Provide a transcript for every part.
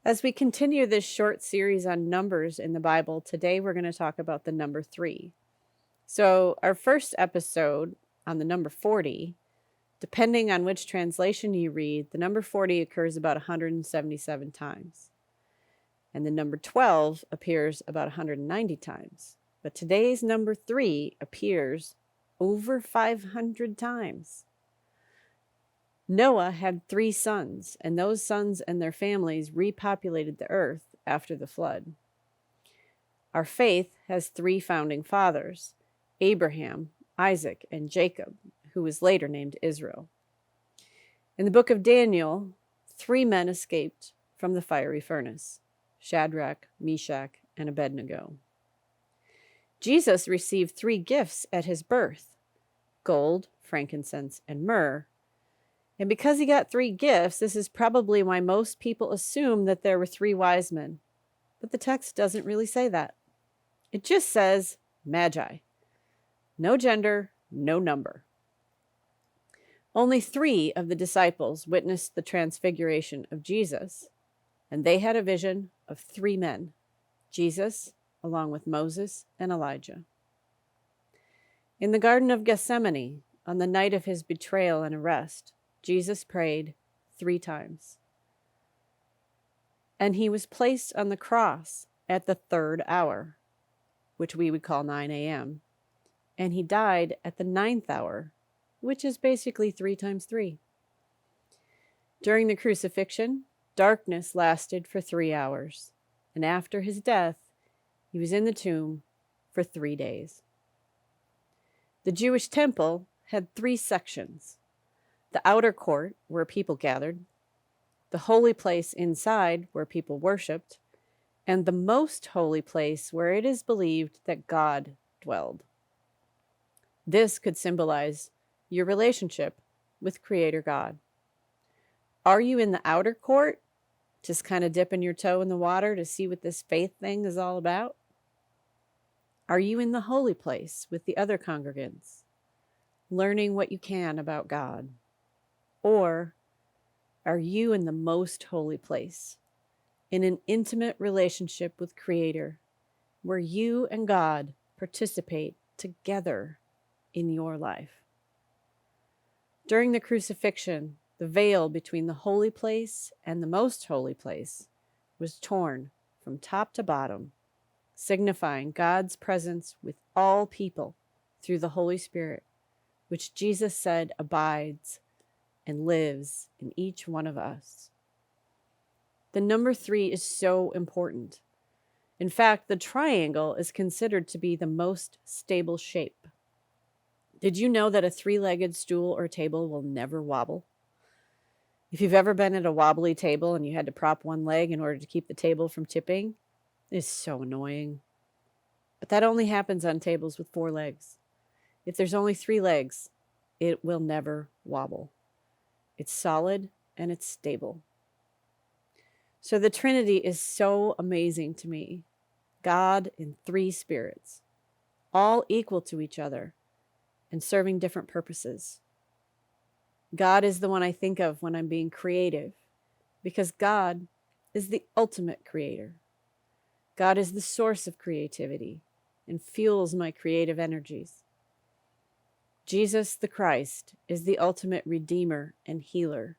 As we continue this short series on numbers in the Bible, today we're going to talk about the number 3. So, our first episode on the number 40, depending on which translation you read, the number 40 occurs about 177 times. And the number 12 appears about 190 times. But today's number 3 appears over 500 times. Noah had 3 sons, and those sons and their families repopulated the earth after the flood. Our faith has 3 founding fathers, Abraham, Isaac, and Jacob, who was later named Israel. In the book of Daniel, 3 men escaped from the fiery furnace, Shadrach, Meshach, and Abednego. Jesus received 3 gifts at his birth, gold, frankincense, and myrrh. And because he got 3 gifts, this is probably why most people assume that there were 3 wise men. But the text doesn't really say that. It just says magi. No gender, no number. Only 3 of the disciples witnessed the transfiguration of Jesus, and they had a vision of 3 men, Jesus, along with Moses and Elijah. In the Garden of Gethsemane, on the night of his betrayal and arrest, Jesus prayed 3 times. And he was placed on the cross at the 3rd hour, which we would call 9 a.m., and he died at the 9th hour, which is basically 3 times 3. During the crucifixion, darkness lasted for 3 hours, and after his death, he was in the tomb for 3 days. The Jewish temple had 3 sections: the outer court, where people gathered, the holy place inside, where people worshipped, and the most holy place, where it is believed that God dwelled. This could symbolize your relationship with Creator God. Are you in the outer court, just kind of dipping your toe in the water to see what this faith thing is all about? Are you in the holy place with the other congregants, learning what you can about God? Or are you in the most holy place, in an intimate relationship with Creator, where you and God participate together in your life? During the crucifixion, the veil between the holy place and the most holy place was torn from top to bottom, signifying God's presence with all people through the Holy Spirit, which Jesus said abides and lives in each one of us. The number 3 is so important. In fact, the triangle is considered to be the most stable shape. Did you know that a 3-legged stool or table will never wobble? If you've ever been at a wobbly table and you had to prop one leg in order to keep the table from tipping, it's so annoying. But that only happens on tables with 4 legs. If there's only 3 legs, it will never wobble. It's solid and it's stable. So the Trinity is so amazing to me. God in 3 spirits, all equal to each other and serving different purposes. God is the one I think of when I'm being creative, because God is the ultimate creator. God is the source of creativity and fuels my creative energies. Jesus the Christ is the ultimate redeemer and healer.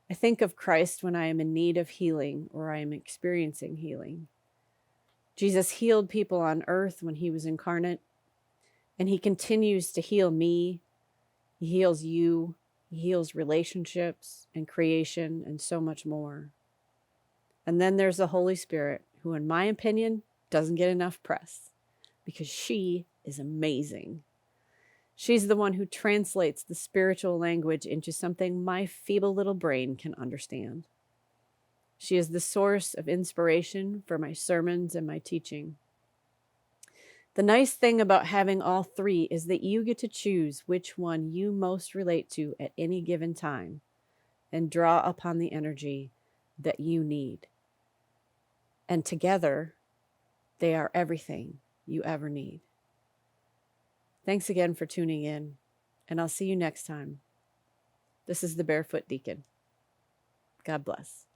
I think of Christ when I am in need of healing or I am experiencing healing. Jesus healed people on earth when he was incarnate, and he continues to heal me. He heals you. He heals relationships and creation and so much more. And then there's the Holy Spirit, who in my opinion doesn't get enough press because she is amazing. She's the one who translates the spiritual language into something my feeble little brain can understand. She is the source of inspiration for my sermons and my teaching. The nice thing about having all 3 is that you get to choose which one you most relate to at any given time and draw upon the energy that you need. And together, they are everything you ever need. Thanks again for tuning in, and I'll see you next time. This is the Barefoot Deacon. God bless.